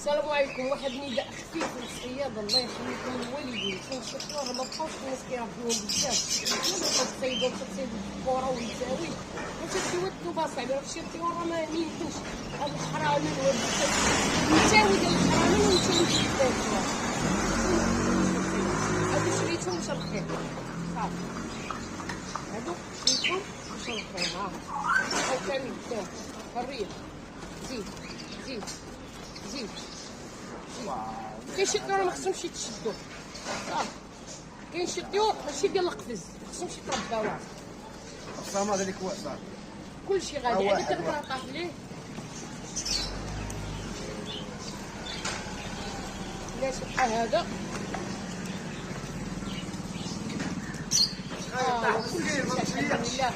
السلام عليكم. واحد النداء خفيف للصياد الله يخليكم الوالدين. كاين شي طيور ما بقاوش الناس كيربوهم بزاف، كيما تصيدوا الكوره والزاوي وتديو الدوبه صعيبه. هادشي الطيور راه ما يمكنش. هاد الحرامين والمساوي ديال الحرامين والمساوي ديال الدجاج هادو شريتهم باش الخير صافي. هادو شريتهم باش الخير. ها هاو كامل قدام حريه. زيد زيد زيد. كاين شي طيور ما خصهمش يتشدوا صافي. كاين شي طيور ماشي ديال القفز ما خصهمش يترباو. الصامه هذيك هو صافي كلشي غادي عاد دابا كنعطاك ليه. لا شحال هذا كلشي شحال لله.